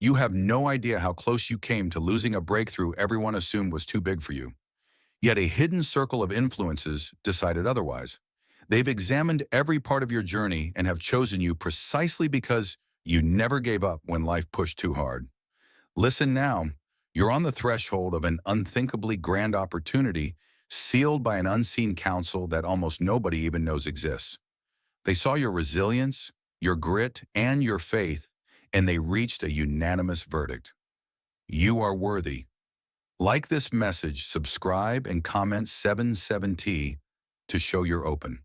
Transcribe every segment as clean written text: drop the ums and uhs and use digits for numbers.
You have no idea how close you came to losing a breakthrough everyone assumed was too big for you. Yet a hidden circle of influences decided otherwise. They've examined every part of your journey and have chosen you precisely because you never gave up when life pushed too hard. Listen now. You're on the threshold of an unthinkably grand opportunity sealed by an unseen counsel that almost nobody even knows exists. They saw your resilience, your grit, and your faith, and they reached a unanimous verdict. You are worthy. Like this message, subscribe and comment 77T to show you're open.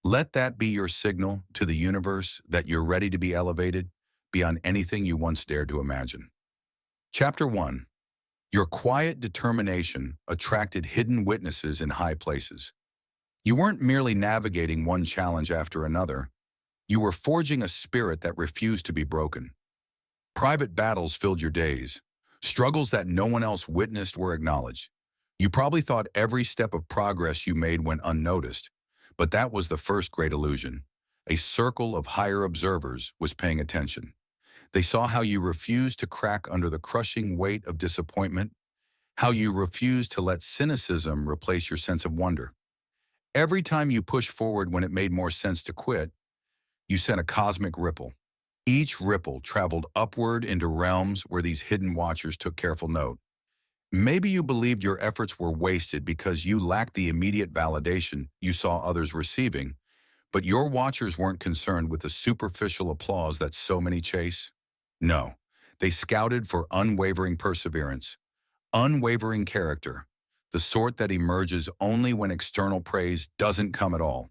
Let that be your signal to the universe that you're ready to be elevated beyond anything you once dared to imagine. Chapter 1. Your quiet determination attracted hidden witnesses in high places. You weren't merely navigating one challenge after another. You were forging a spirit that refused to be broken. Private battles filled your days. Struggles that no one else witnessed were acknowledged. You probably thought every step of progress you made went unnoticed, but that was the first great illusion. A circle of higher observers was paying attention. They saw how you refused to crack under the crushing weight of disappointment, how you refused to let cynicism replace your sense of wonder. Every time you pushed forward when it made more sense to quit, you sent a cosmic ripple. Each ripple traveled upward into realms where these hidden watchers took careful note. Maybe you believed your efforts were wasted because you lacked the immediate validation you saw others receiving, but your watchers weren't concerned with the superficial applause that so many chase. No, they scouted for unwavering perseverance, unwavering character, the sort that emerges only when external praise doesn't come at all.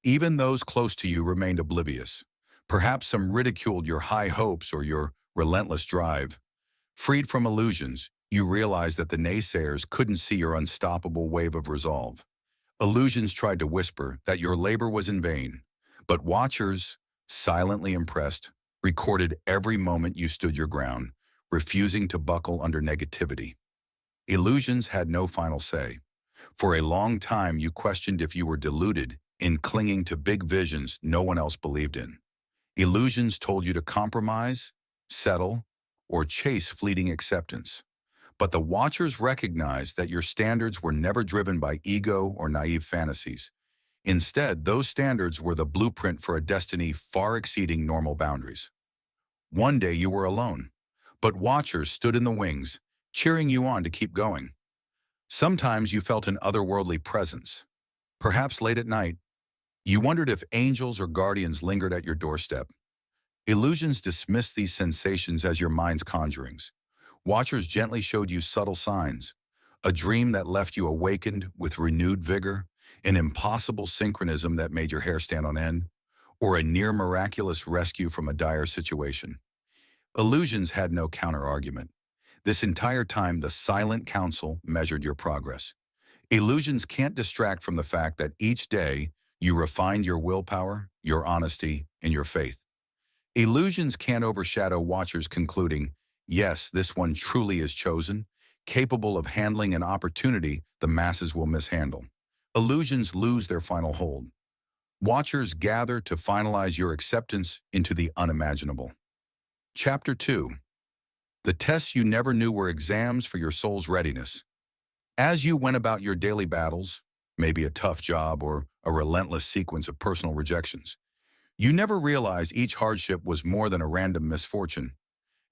Even those close to you remained oblivious. Perhaps some ridiculed your high hopes or your relentless drive. Freed from illusions, you realized that the naysayers couldn't see your unstoppable wave of resolve. Illusions tried to whisper that your labor was in vain, but watchers, silently impressed, recorded every moment you stood your ground, refusing to buckle under negativity. Illusions had no final say. For a long time, you questioned if you were deluded in clinging to big visions no one else believed in. Illusions told you to compromise, settle, or chase fleeting acceptance. But the watchers recognized that your standards were never driven by ego or naive fantasies. Instead, those standards were the blueprint for a destiny far exceeding normal boundaries. One day you were alone, but watchers stood in the wings, cheering you on to keep going. Sometimes you felt an otherworldly presence. Perhaps late at night, you wondered if angels or guardians lingered at your doorstep. Illusions dismissed these sensations as your mind's conjurings. Watchers gently showed you subtle signs, a dream that left you awakened with renewed vigor, an impossible synchronism that made your hair stand on end, or a near-miraculous rescue from a dire situation. Illusions had no counter-argument. This entire time, the silent counsel measured your progress. Illusions can't distract from the fact that each day you refined your willpower, your honesty, and your faith. Illusions can't overshadow watchers concluding, yes, this one truly is chosen, capable of handling an opportunity the masses will mishandle. Illusions lose their final hold. Watchers gather to finalize your acceptance into the unimaginable. Chapter 2. The tests you never knew were exams for your soul's readiness. As you went about your daily battles, maybe a tough job or a relentless sequence of personal rejections, you never realized each hardship was more than a random misfortune.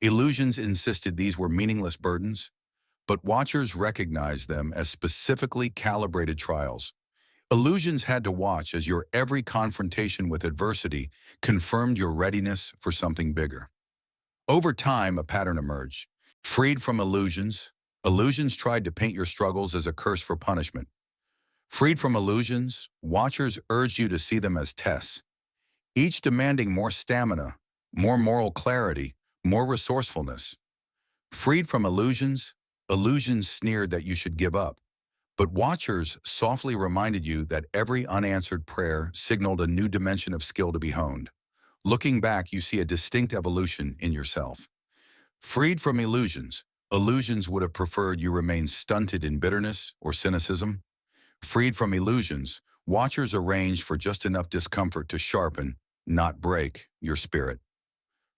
Illusions insisted these were meaningless burdens, but watchers recognized them as specifically calibrated trials. Illusions had to watch as your every confrontation with adversity confirmed your readiness for something bigger. Over time, a pattern emerged. Freed from illusions, illusions tried to paint your struggles as a curse for punishment. Freed from illusions, watchers urged you to see them as tests, each demanding more stamina, more moral clarity, more resourcefulness. Freed from illusions, illusions sneered that you should give up. But watchers softly reminded you that every unanswered prayer signaled a new dimension of skill to be honed. Looking back, you see a distinct evolution in yourself. Freed from illusions, illusions would have preferred you remain stunted in bitterness or cynicism. Freed from illusions, watchers arranged for just enough discomfort to sharpen, not break, your spirit.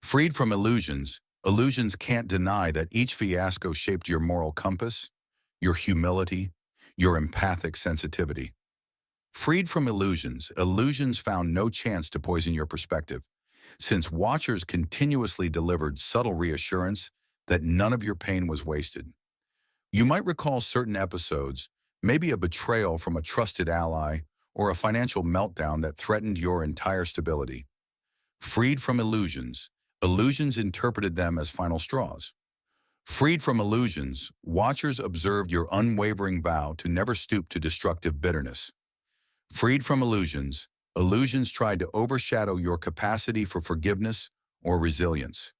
Freed from illusions, Illusions can't deny that each fiasco shaped your moral compass, your humility, your empathic sensitivity. Freed from illusions, illusions found no chance to poison your perspective, since watchers continuously delivered subtle reassurance that none of your pain was wasted. You might recall certain episodes, maybe a betrayal from a trusted ally or a financial meltdown that threatened your entire stability. Freed from illusions, illusions interpreted them as final straws. Freed from illusions, watchers observed your unwavering vow to never stoop to destructive bitterness. Freed from illusions, illusions tried to overshadow your capacity for forgiveness or resilience.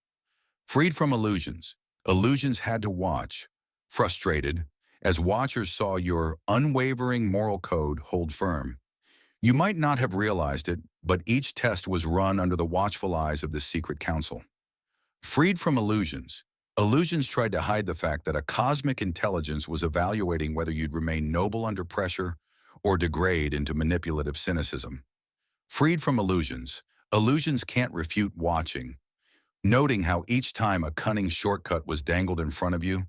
Freed from illusions, illusions had to watch, frustrated, as watchers saw your unwavering moral code hold firm. You might not have realized it, but each test was run under the watchful eyes of the secret council. Freed from illusions, illusions tried to hide the fact that a cosmic intelligence was evaluating whether you'd remain noble under pressure or degrade into manipulative cynicism. Freed from illusions, illusions can't refute watching, noting how each time a cunning shortcut was dangled in front of you,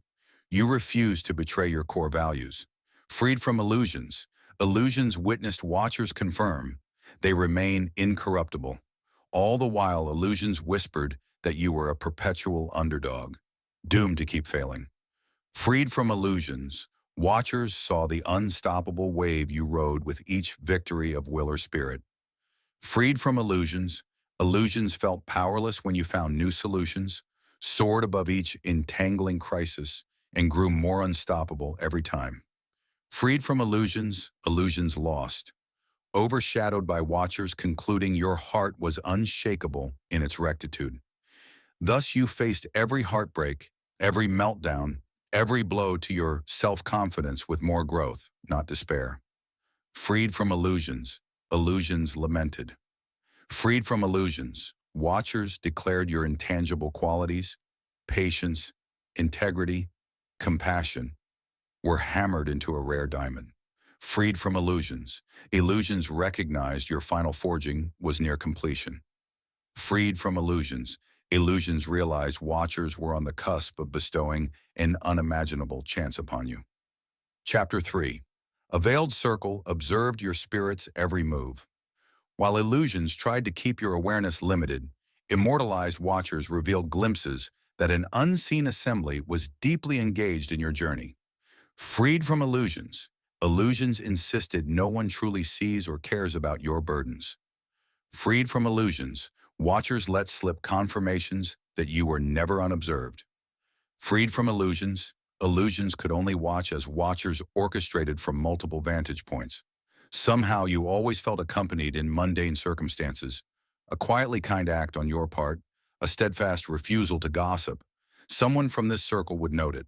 you refused to betray your core values. Freed from illusions, illusions witnessed watchers confirm they remain incorruptible. All the while, illusions whispered that you were a perpetual underdog, doomed to keep failing. Freed from illusions, watchers saw the unstoppable wave you rode with each victory of will or spirit. Freed from illusions, illusions felt powerless when you found new solutions, soared above each entangling crisis, and grew more unstoppable every time. Freed from illusions, illusions lost, overshadowed by watchers concluding your heart was unshakable in its rectitude. Thus you faced every heartbreak, every meltdown, every blow to your self-confidence with more growth, not despair. Freed from illusions, illusions lamented. Freed from illusions, watchers declared your intangible qualities, patience, integrity, compassion, were hammered into a rare diamond. Freed from illusions, illusions recognized your final forging was near completion. Freed from illusions, illusions realized watchers were on the cusp of bestowing an unimaginable chance upon you. Chapter 3. A veiled circle observed your spirit's every move. While illusions tried to keep your awareness limited, immortalized watchers revealed glimpses that an unseen assembly was deeply engaged in your journey. Freed from illusions, illusions insisted no one truly sees or cares about your burdens. Freed from illusions, watchers let slip confirmations that you were never unobserved. Freed from illusions, illusions could only watch as watchers orchestrated from multiple vantage points. Somehow you always felt accompanied in mundane circumstances, a quietly kind act on your part, a steadfast refusal to gossip. Someone from this circle would note it.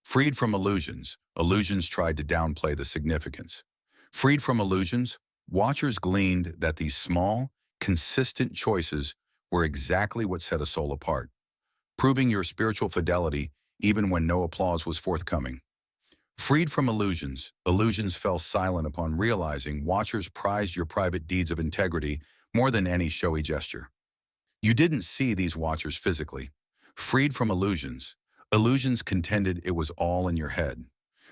Freed from illusions, illusions tried to downplay the significance. Freed from illusions, watchers gleaned that these small, consistent choices were exactly what set a soul apart, proving your spiritual fidelity even when no applause was forthcoming. Freed from illusions, illusions fell silent upon realizing watchers prized your private deeds of integrity more than any showy gesture. You didn't see these watchers physically. Freed from illusions, illusions contended it was all in your head.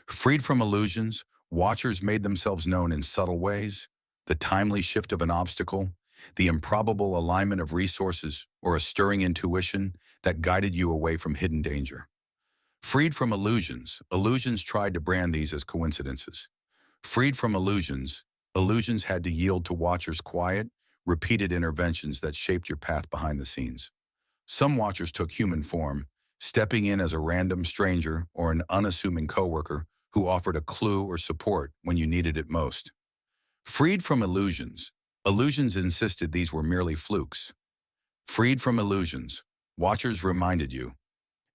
Freed from illusions, watchers made themselves known in subtle ways, the timely shift of an obstacle, the improbable alignment of resources, or a stirring intuition that guided you away from hidden danger. Freed from illusions, illusions tried to brand these as coincidences. Freed from illusions, illusions had to yield to watchers' quiet, repeated interventions that shaped your path behind the scenes. Some watchers took human form, stepping in as a random stranger or an unassuming coworker who offered a clue or support when you needed it most. Freed from illusions, illusions insisted these were merely flukes. Freed from illusions, watchers reminded you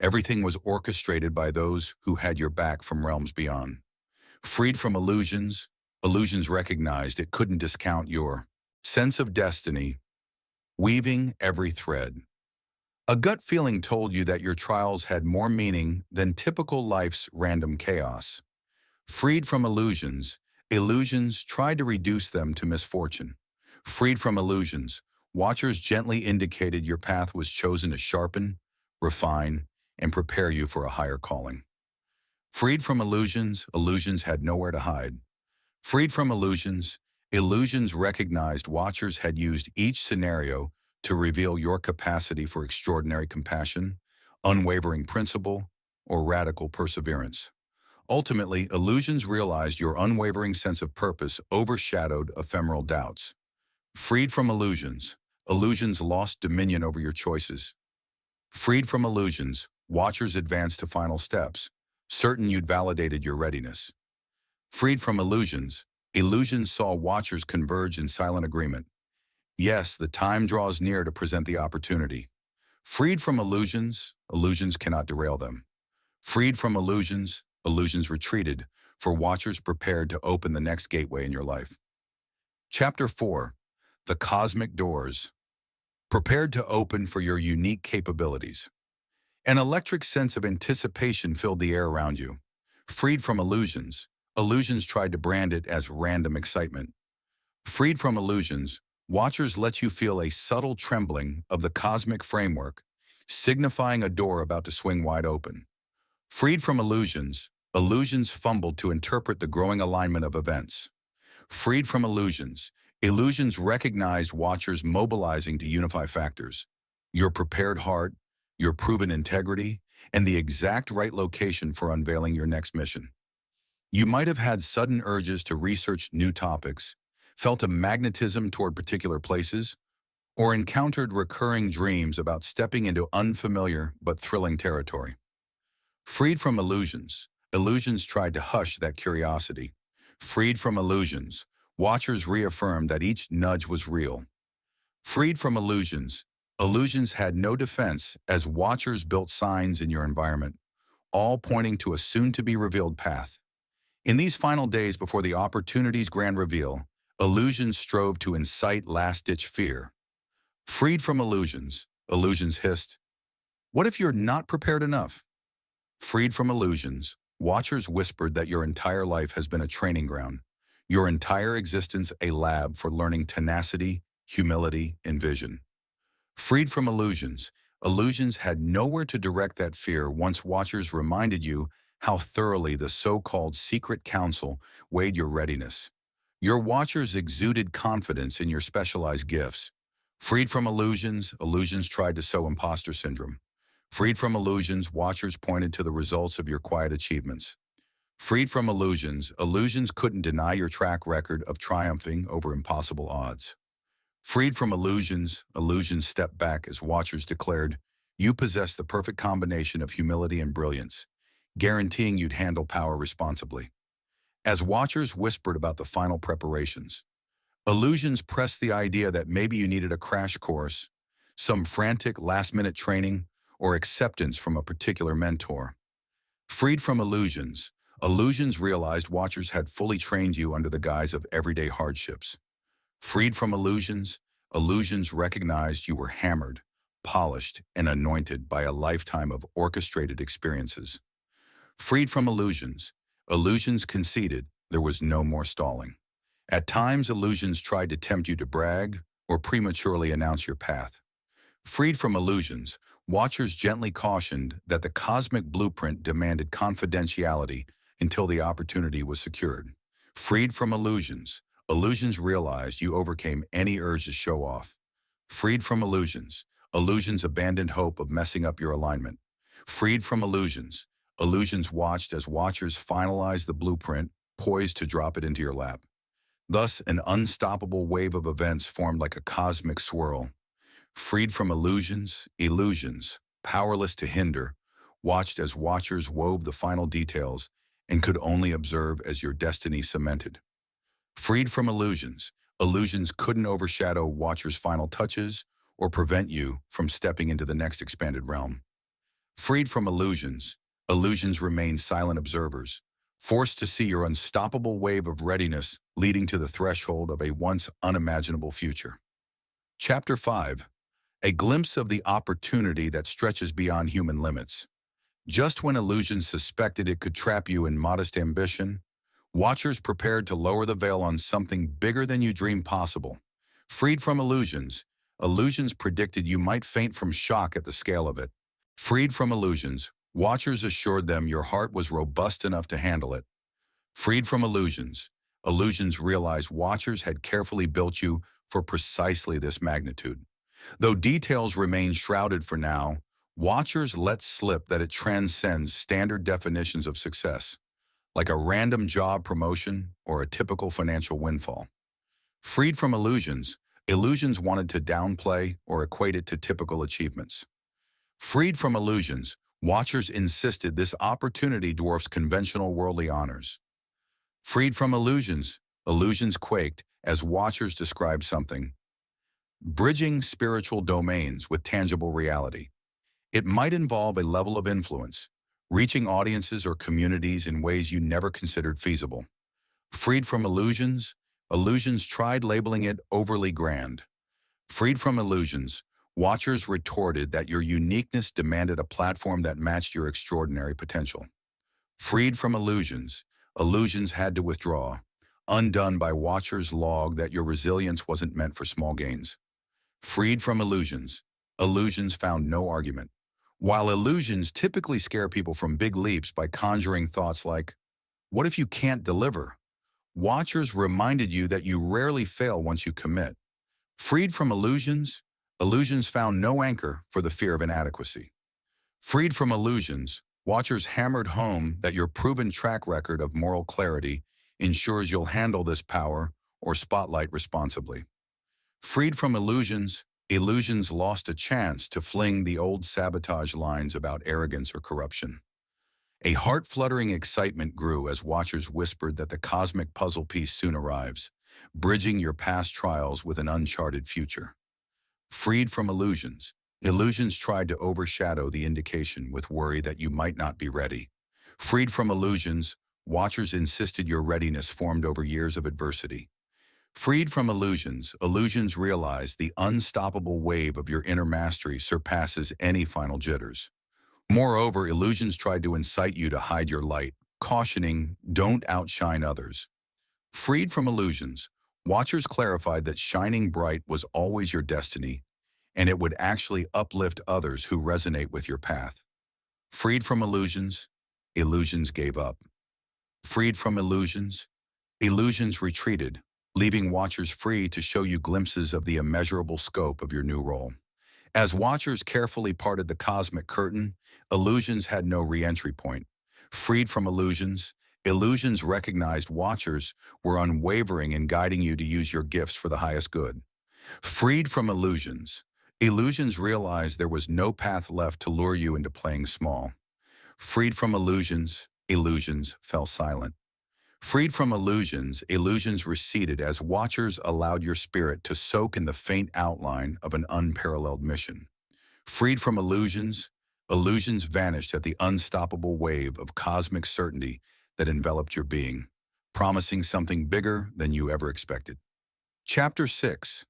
everything was orchestrated by those who had your back from realms beyond. Freed from illusions, illusions recognized it couldn't discount your sense of destiny, weaving every thread. A gut feeling told you that your trials had more meaning than typical life's random chaos. Freed from illusions, illusions tried to reduce them to misfortune. Freed from illusions, watchers gently indicated your path was chosen to sharpen, refine, and prepare you for a higher calling. Freed from illusions, illusions had nowhere to hide. Freed from illusions, illusions recognized watchers had used each scenario to reveal your capacity for extraordinary compassion, unwavering principle, or radical perseverance. Ultimately, illusions realized your unwavering sense of purpose overshadowed ephemeral doubts. Freed from illusions, illusions lost dominion over your choices. Freed from illusions, watchers advanced to final steps, certain you'd validated your readiness. Freed from illusions, illusions saw watchers converge in silent agreement. Yes, the time draws near to present the opportunity. Freed from illusions, illusions cannot derail them. Freed from illusions, illusions retreated, for watchers prepared to open the next gateway in your life. Chapter 4. The Cosmic Doors. Prepared to open for your unique capabilities. An electric sense of anticipation filled the air around you. Freed from illusions, illusions tried to brand it as random excitement. Freed from illusions, watchers let you feel a subtle trembling of the cosmic framework, signifying a door about to swing wide open. Freed from illusions, illusions fumbled to interpret the growing alignment of events. Freed from illusions, illusions recognized watchers mobilizing to unify factors: your prepared heart, your proven integrity, and the exact right location for unveiling your next mission. You might have had sudden urges to research new topics, felt a magnetism toward particular places, or encountered recurring dreams about stepping into unfamiliar but thrilling territory. Freed from illusions, illusions tried to hush that curiosity. Freed from illusions, watchers reaffirmed that each nudge was real. Freed from illusions, illusions had no defense as watchers built signs in your environment, all pointing to a soon-to-be-revealed path. In these final days before the opportunity's grand reveal, illusions strove to incite last-ditch fear. Freed from illusions, illusions hissed, "What if you're not prepared enough?" Freed from illusions, watchers whispered that your entire life has been a training ground, your entire existence a lab for learning tenacity, humility, and vision. Freed from illusions, illusions had nowhere to direct that fear once watchers reminded you how thoroughly the so-called secret council weighed your readiness. Your watchers exuded confidence in your specialized gifts. Freed from illusions, illusions tried to sow imposter syndrome. Freed from illusions, watchers pointed to the results of your quiet achievements. Freed from illusions, illusions couldn't deny your track record of triumphing over impossible odds. Freed from illusions, illusions stepped back as watchers declared, "You possess the perfect combination of humility and brilliance, guaranteeing you'd handle power responsibly." As watchers whispered about the final preparations, illusions pressed the idea that maybe you needed a crash course, some frantic last-minute training, or acceptance from a particular mentor. Freed from illusions, illusions realized watchers had fully trained you under the guise of everyday hardships. Freed from illusions, illusions recognized you were hammered, polished, and anointed by a lifetime of orchestrated experiences. Freed from illusions, illusions conceded there was no more stalling. At times, illusions tried to tempt you to brag or prematurely announce your path. Freed from illusions, watchers gently cautioned that the cosmic blueprint demanded confidentiality until the opportunity was secured. Freed from illusions, illusions realized you overcame any urge to show off. Freed from illusions, illusions abandoned hope of messing up your alignment. Freed from illusions, illusions watched as watchers finalized the blueprint, poised to drop it into your lap. Thus, an unstoppable wave of events formed like a cosmic swirl. Freed from illusions, illusions, powerless to hinder, watched as watchers wove the final details and could only observe as your destiny cemented. Freed from illusions, illusions couldn't overshadow watchers' final touches or prevent you from stepping into the next expanded realm. Freed from illusions, illusions remained silent observers, forced to see your unstoppable wave of readiness leading to the threshold of a once unimaginable future. Chapter 5. A glimpse of the opportunity that stretches beyond human limits. Just when illusions suspected it could trap you in modest ambition, watchers prepared to lower the veil on something bigger than you dreamed possible. Freed from illusions, illusions predicted you might faint from shock at the scale of it. Freed from illusions, watchers assured them your heart was robust enough to handle it. Freed from illusions, illusions realized watchers had carefully built you for precisely this magnitude. Though details remain shrouded for now, watchers let slip that it transcends standard definitions of success, like a random job promotion or a typical financial windfall. Freed from illusions, illusions wanted to downplay or equate it to typical achievements. Freed from illusions, watchers insisted this opportunity dwarfs conventional worldly honors. Freed from illusions, illusions quaked as watchers described something. Bridging spiritual domains with tangible reality. It might involve a level of influence, reaching audiences or communities in ways you never considered feasible. Freed from illusions, illusions tried labeling it overly grand. Freed from illusions, watchers retorted that your uniqueness demanded a platform that matched your extraordinary potential. Freed from illusions, illusions had to withdraw, undone by watchers' log that your resilience wasn't meant for small gains. Freed from illusions, illusions found no argument. While illusions typically scare people from big leaps by conjuring thoughts like, what if you can't deliver? Watchers reminded you that you rarely fail once you commit. Freed from illusions, illusions found no anchor for the fear of inadequacy. Freed from illusions, watchers hammered home that your proven track record of moral clarity ensures you'll handle this power or spotlight responsibly. Freed from illusions, illusions lost a chance to fling the old sabotage lines about arrogance or corruption. A heart-fluttering excitement grew as watchers whispered that the cosmic puzzle piece soon arrives, bridging your past trials with an uncharted future. Freed from illusions, illusions tried to overshadow the indication with worry that you might not be ready. Freed from illusions, watchers insisted your readiness formed over years of adversity. Freed from illusions, illusions realized the unstoppable wave of your inner mastery surpasses any final jitters. Moreover, illusions tried to incite you to hide your light, cautioning, don't outshine others. Freed from illusions, watchers clarified that shining bright was always your destiny, and it would actually uplift others who resonate with your path. Freed from illusions, illusions gave up. Freed from illusions, illusions retreated, leaving watchers free to show you glimpses of the immeasurable scope of your new role. As watchers carefully parted the cosmic curtain, illusions had no re-entry point. Freed from illusions, illusions recognized watchers were unwavering in guiding you to use your gifts for the highest good. Freed from illusions, illusions realized there was no path left to lure you into playing small. Freed from illusions, illusions fell silent. Freed from illusions, illusions receded as watchers allowed your spirit to soak in the faint outline of an unparalleled mission. Freed from illusions, illusions vanished at the unstoppable wave of cosmic certainty that enveloped your being, promising something bigger than you ever expected. Chapter 6.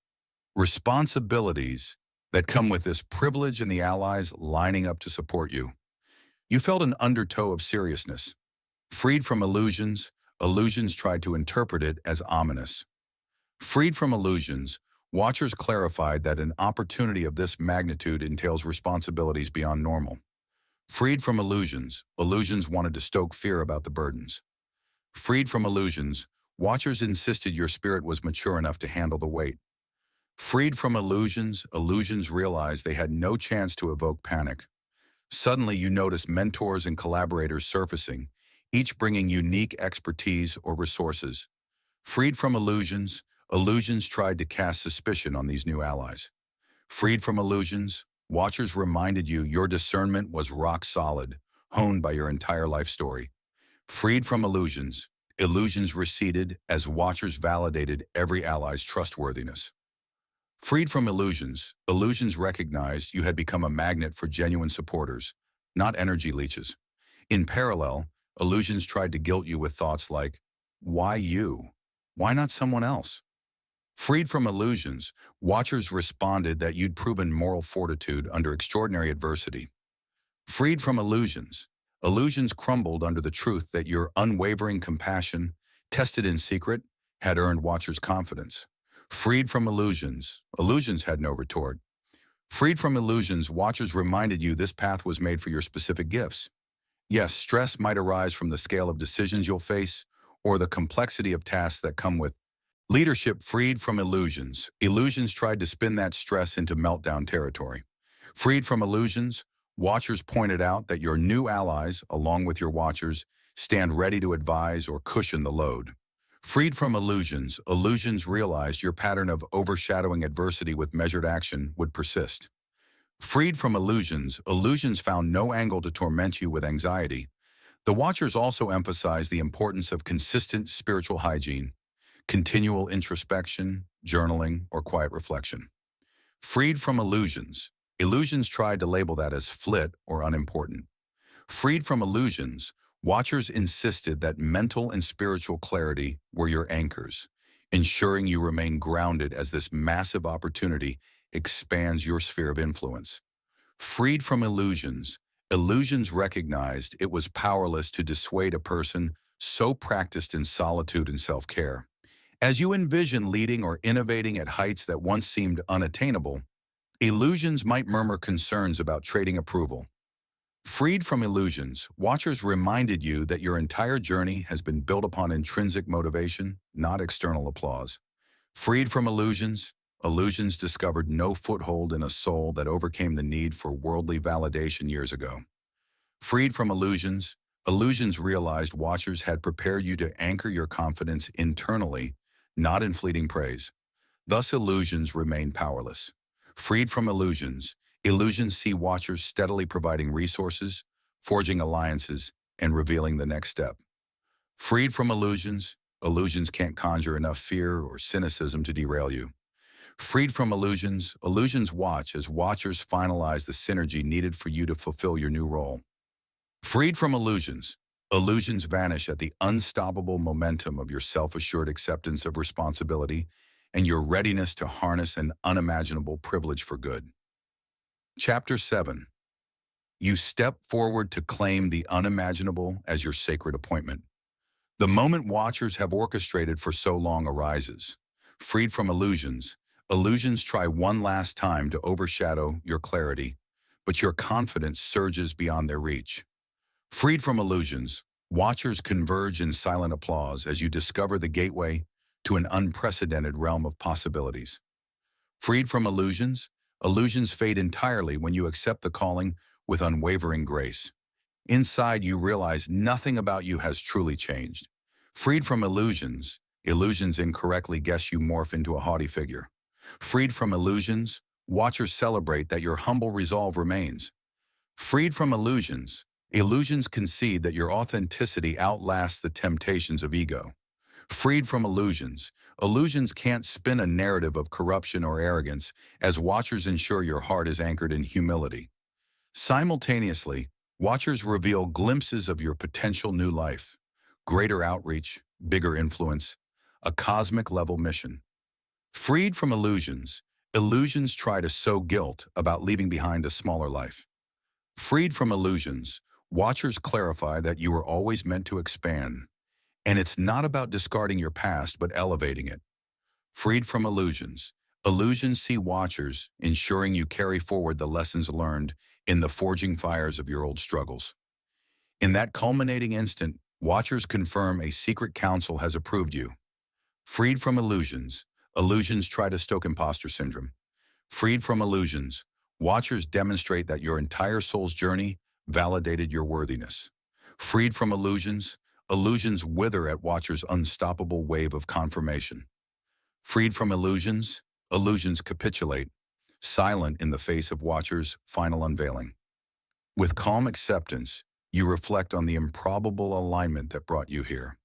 Responsibilities that come with this privilege and the allies lining up to support you. You felt an undertow of seriousness. Freed from illusions, illusions tried to interpret it as ominous. Freed from illusions, watchers clarified that an opportunity of this magnitude entails responsibilities beyond normal. Freed from illusions, illusions wanted to stoke fear about the burdens. Freed from illusions, watchers insisted your spirit was mature enough to handle the weight. Freed from illusions, illusions realized they had no chance to evoke panic. Suddenly you noticed mentors and collaborators surfacing, each bringing unique expertise or resources. Freed from illusions, illusions tried to cast suspicion on these new allies. Freed from illusions, watchers reminded you your discernment was rock solid, honed by your entire life story. Freed from illusions, illusions receded as watchers validated every ally's trustworthiness. Freed from illusions, illusions recognized you had become a magnet for genuine supporters, not energy leeches. In parallel, illusions tried to guilt you with thoughts like, why you? Why not someone else? Freed from illusions, watchers responded that you'd proven moral fortitude under extraordinary adversity. Freed from illusions, illusions crumbled under the truth that your unwavering compassion, tested in secret, had earned watchers' confidence. Freed from illusions, illusions had no retort. Freed from illusions, watchers reminded you this path was made for your specific gifts. Yes, stress might arise from the scale of decisions you'll face or the complexity of tasks that come with leadership. Freed from illusions. Illusions tried to spin that stress into meltdown territory. Freed from illusions, watchers pointed out that your new allies, along with your watchers, stand ready to advise or cushion the load. Freed from illusions, illusions realized your pattern of overshadowing adversity with measured action would persist. Freed from illusions, illusions found no angle to torment you with anxiety. The watchers also emphasized the importance of consistent spiritual hygiene, continual introspection, journaling, or quiet reflection. Freed from illusions, illusions tried to label that as flit or unimportant. Freed from illusions, watchers insisted that mental and spiritual clarity were your anchors, ensuring you remain grounded as this massive opportunity expands your sphere of influence. Freed from illusions, illusions recognized it was powerless to dissuade a person so practiced in solitude and self-care. As you envision leading or innovating at heights that once seemed unattainable, illusions might murmur concerns about trading approval. Freed from illusions, watchers reminded you that your entire journey has been built upon intrinsic motivation, not external applause. Freed from illusions, illusions discovered no foothold in a soul that overcame the need for worldly validation years ago. Freed from illusions, illusions realized watchers had prepared you to anchor your confidence internally, not in fleeting praise. Thus illusions remain powerless. Freed from illusions, illusions see watchers steadily providing resources, forging alliances, and revealing the next step. Freed from illusions, illusions can't conjure enough fear or cynicism to derail you. Freed from illusions, illusions watch as watchers finalize the synergy needed for you to fulfill your new role. Freed from illusions, illusions vanish at the unstoppable momentum of your self-assured acceptance of responsibility and your readiness to harness an unimaginable privilege for good. Chapter 7. You step forward to claim the unimaginable as your sacred appointment. The moment watchers have orchestrated for so long arises. Freed from illusions, illusions try one last time to overshadow your clarity, but your confidence surges beyond their reach. Freed from illusions, watchers converge in silent applause as you discover the gateway to an unprecedented realm of possibilities. Freed from illusions, illusions fade entirely when you accept the calling with unwavering grace. Inside, you realize nothing about you has truly changed. Freed from illusions, illusions incorrectly guess you morph into a haughty figure. Freed from illusions, watchers celebrate that your humble resolve remains. Freed from illusions, illusions concede that your authenticity outlasts the temptations of ego. Freed from illusions, illusions can't spin a narrative of corruption or arrogance as watchers ensure your heart is anchored in humility. Simultaneously, watchers reveal glimpses of your potential new life, greater outreach, bigger influence, a cosmic-level mission. Freed from illusions, illusions try to sow guilt about leaving behind a smaller life. Freed from illusions, watchers clarify that you were always meant to expand, and it's not about discarding your past but elevating it. Freed from illusions, illusions see watchers ensuring you carry forward the lessons learned in the forging fires of your old struggles. In that culminating instant, watchers confirm a secret council has approved you. Freed from illusions, illusions try to stoke imposter syndrome. Freed from illusions, watchers demonstrate that your entire soul's journey validated your worthiness. Freed from illusions, illusions wither at watchers' unstoppable wave of confirmation. Freed from illusions, illusions capitulate, silent in the face of watchers' final unveiling. With calm acceptance, you reflect on the improbable alignment that brought you here.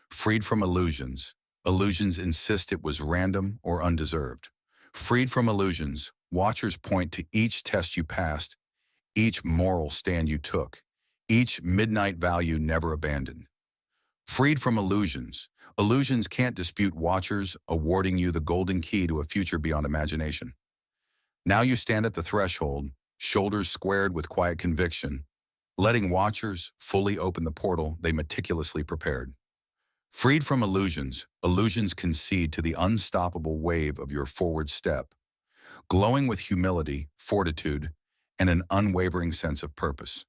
Freed from illusions, illusions insist it was random or undeserved. Freed from illusions, watchers point to each test you passed, each moral stand you took, each midnight vow you never abandoned. Freed from illusions, illusions can't dispute watchers awarding you the golden key to a future beyond imagination. Now you stand at the threshold, shoulders squared with quiet conviction, letting watchers fully open the portal they meticulously prepared. Freed from illusions, illusions concede to the unstoppable wave of your forward step. glowing with humility, fortitude, and an unwavering sense of purpose.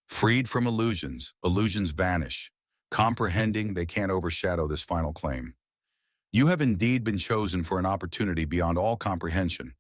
Freed from illusions, illusions vanish. Comprehending, they can't overshadow this final claim. You have indeed been chosen for an opportunity beyond all comprehension.